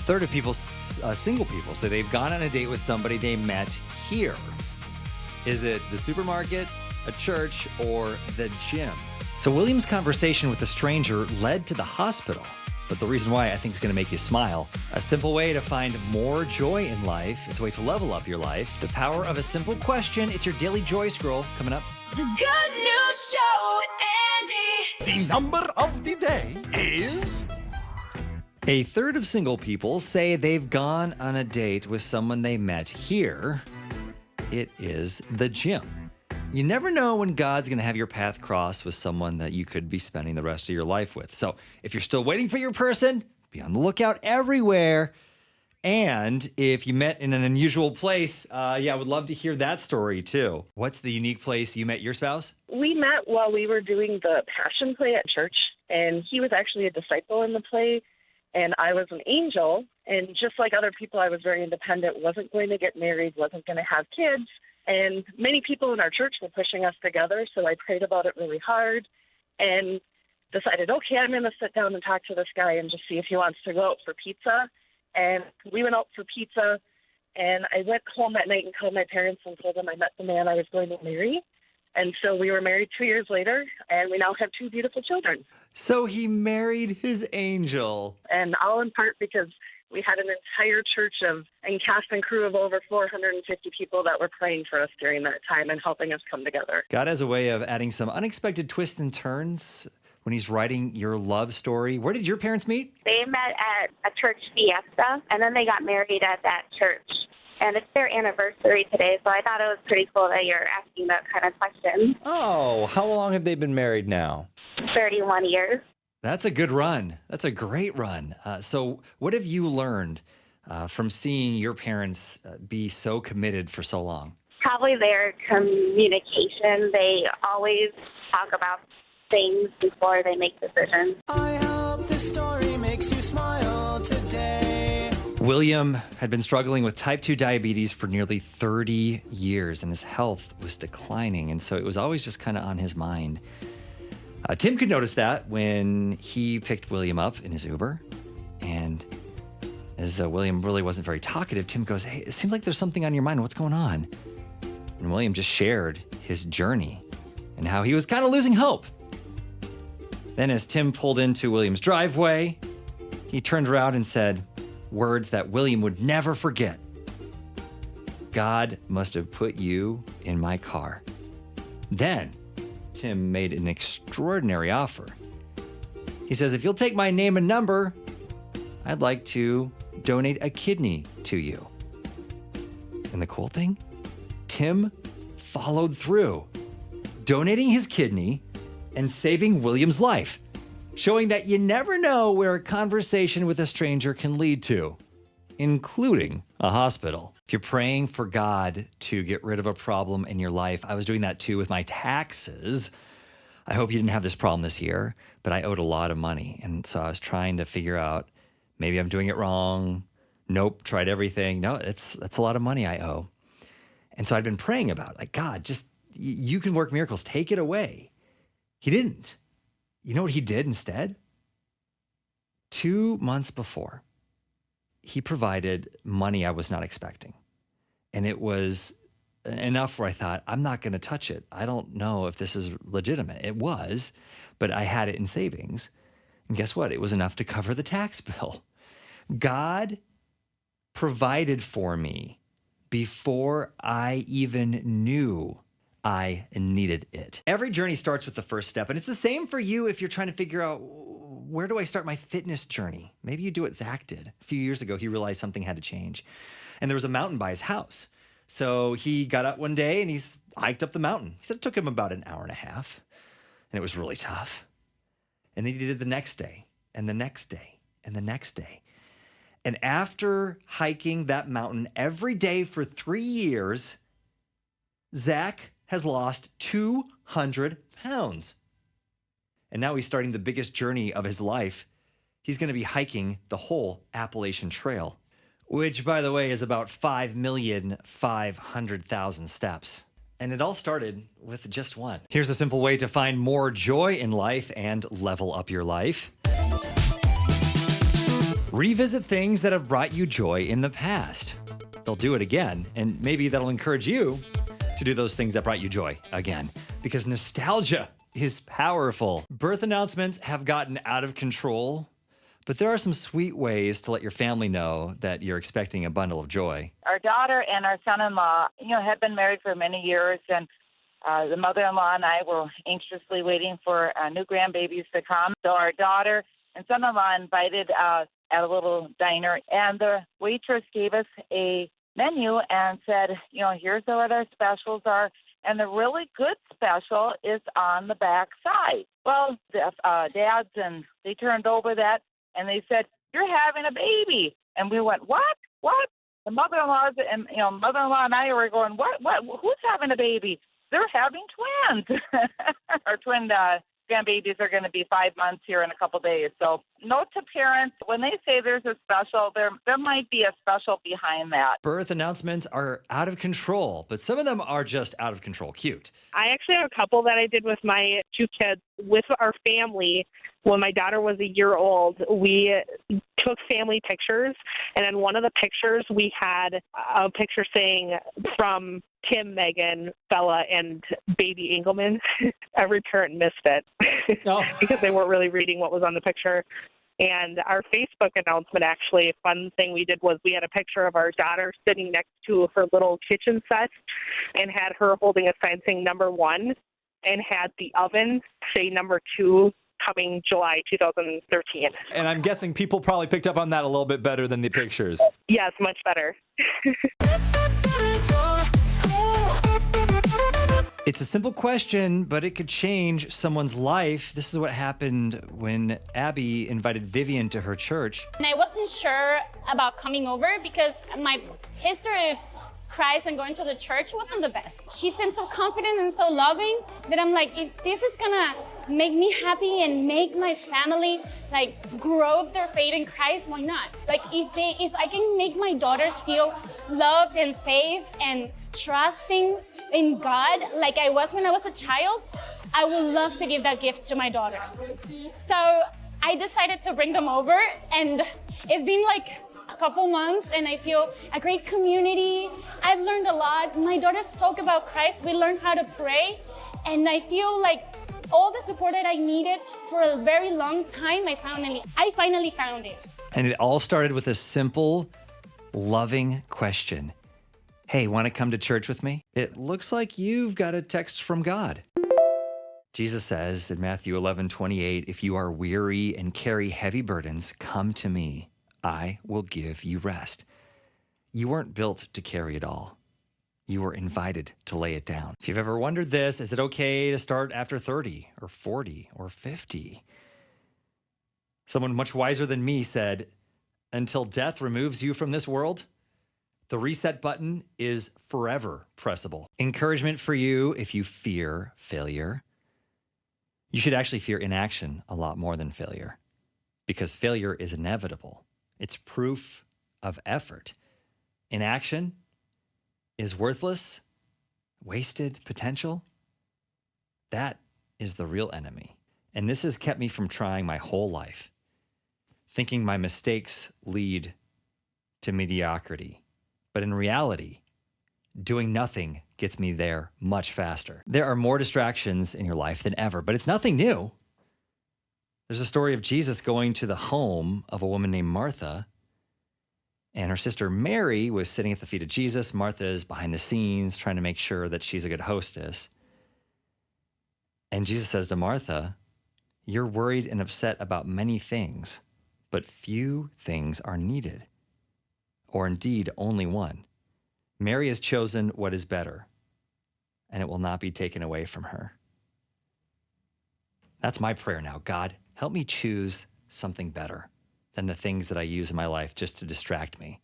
third of single people say they've gone on a date with somebody they met here. Is it the supermarket, a church, or the gym? So William's conversation with a stranger led to the hospital. But the reason why I think is going to make you smile. A simple way to find more joy in life. It's a way to level up your life. The power of a simple question. It's your daily joy scroll coming up. The Good News Show with Andy. The number of the day is... A third of single people say they've gone on a date with someone they met here. It is the gym. You never know when God's going to have your path cross with someone that you could be spending the rest of your life with. So if you're still waiting for your person, be on the lookout everywhere. And if you met in an unusual place, I would love to hear that story too. What's the unique place you met your spouse? We met while we were doing the Passion play at church, and he was actually a disciple in the play, and I was an angel. And just like other people, I was very independent, wasn't going to get married, wasn't going to have kids. And many people in our church were pushing us together, so I prayed about it really hard and decided, okay, I'm going to sit down and talk to this guy and just see if he wants to go out for pizza. And we went out for pizza, and I went home that night and called my parents and told them I met the man I was going to marry. And so we were married 2 years later, and we now have two beautiful children. So he married his angel. And all in part because we had an entire church and cast and crew of over 450 people that were praying for us during that time and helping us come together. God has a way of adding some unexpected twists and turns when he's writing your love story. Where did your parents meet? They met at a church fiesta, and then they got married at that church. And it's their anniversary today, so I thought it was pretty cool that you're asking that kind of question. Oh, how long have they been married now? 31 years. That's a good run. That's a great run. So what have you learned from seeing your parents be so committed for so long? Probably their communication. They always talk about things before they make decisions. I hope this story makes you smile today. William had been struggling with type 2 diabetes for nearly 30 years, and his health was declining, and so it was always just kind of on his mind. Tim could notice that when he picked William up in his Uber. And as William really wasn't very talkative, Tim goes, hey, it seems like there's something on your mind. What's going on? And William just shared his journey and how he was kind of losing hope. Then as Tim pulled into William's driveway, he turned around and said words that William would never forget. God must have put you in my car. Then Tim made an extraordinary offer. He says, if you'll take my name and number, I'd like to donate a kidney to you. And the cool thing, Tim followed through, donating his kidney and saving William's life, showing that you never know where a conversation with a stranger can lead to, including a hospital. If you're praying for God to get rid of a problem in your life, I was doing that too with my taxes. I hope you didn't have this problem this year, but I owed a lot of money. And so I was trying to figure out, maybe I'm doing it wrong. Nope, tried everything. No, that's a lot of money I owe. And so I'd been praying about it, like, God, just, you can work miracles, take it away. He didn't. You know what he did instead? 2 months before, he provided money I was not expecting. And it was enough where I thought, I'm not going to touch it. I don't know if this is legitimate. It was, but I had it in savings. And guess what? It was enough to cover the tax bill. God provided for me before I even knew I needed it. Every journey starts with the first step, and it's the same for you if you're trying to figure out, where do I start my fitness journey? Maybe you do what Zach did. A few years ago, he realized something had to change, and there was a mountain by his house. So he got up one day and he's hiked up the mountain. He said it took him about an hour and a half, and it was really tough. And then he did it the next day, and the next day, and the next day. And after hiking that mountain every day for 3 years, Zach has lost 200 pounds. And now he's starting the biggest journey of his life. He's going to be hiking the whole Appalachian Trail, which, by the way, is about 5,500,000 steps. And it all started with just one. Here's a simple way to find more joy in life and level up your life. Revisit things that have brought you joy in the past. They'll do it again, and maybe that'll encourage you to do those things that brought you joy again, because nostalgia is powerful. Birth announcements have gotten out of control, but there are some sweet ways to let your family know that you're expecting a bundle of joy. Our daughter and our son-in-law, had been married for many years, and the mother-in-law and I were anxiously waiting for new grandbabies to come. So our daughter and son-in-law invited us at a little diner, and the waitress gave us a menu and said, here's what our specials are, and the really good special is on the back side. Well, the dads, and they turned over that, and they said, you're having a baby. And we went, what? The mother-in-law and I were going, what? Who's having a baby? They're having twins. Our twin grandbabies are going to be 5 months here in a couple days. So note to parents, when they say there's a special, there might be a special behind that. Birth announcements are out of control, but some of them are just out of control cute. I actually have a couple that I did with my 2 kids with our family. When my daughter was a year old, we took family pictures, and in one of the pictures we had a picture saying from Tim, Megan, Bella, and baby Engelman. Every parent missed it because they weren't really reading what was on the picture. And our Facebook announcement, actually, a fun thing we did was we had a picture of our daughter sitting next to her little kitchen set and had her holding a sign saying number 1 and had the oven say number 2 coming July 2013. And I'm guessing people probably picked up on that a little bit better than the pictures. Yes, much better. It's a simple question, but it could change someone's life. This is what happened when Abby invited Vivian to her church. And I wasn't sure about coming over because my history of Christ and going to the church wasn't the best. She seemed so confident and so loving that I'm like, if this is gonna make me happy and make my family grow their faith in Christ, why not? If I can make my daughters feel loved and safe and trusting in God like I was when I was a child, I would love to give that gift to my daughters. So I decided to bring them over, and it's been a couple months, and I feel a great community. I've learned a lot. My daughters talk about Christ. We learned how to pray, and I feel like all the support that I needed for a very long time, I finally found it. And it all started with a simple, loving question. Hey, want to come to church with me? It looks like you've got a text from God. Jesus says in Matthew 11:28, if you are weary and carry heavy burdens, come to me. I will give you rest. You weren't built to carry it all. You were invited to lay it down. If you've ever wondered this, is it okay to start after 30 or 40 or 50? Someone much wiser than me said, until death removes you from this world, the reset button is forever pressable. Encouragement for you if you fear failure. You should actually fear inaction a lot more than failure, because failure is inevitable. It's proof of effort. Inaction is worthless, wasted potential. That is the real enemy. And this has kept me from trying my whole life, thinking my mistakes lead to mediocrity. But in reality, doing nothing gets me there much faster. There are more distractions in your life than ever, but it's nothing new. There's a story of Jesus going to the home of a woman named Martha, and her sister Mary was sitting at the feet of Jesus. Martha is behind the scenes trying to make sure that she's a good hostess. And Jesus says to Martha, you're worried and upset about many things, but few things are needed, or indeed only one. Mary has chosen what is better, and it will not be taken away from her. That's my prayer now. God, help me choose something better than the things that I use in my life just to distract me.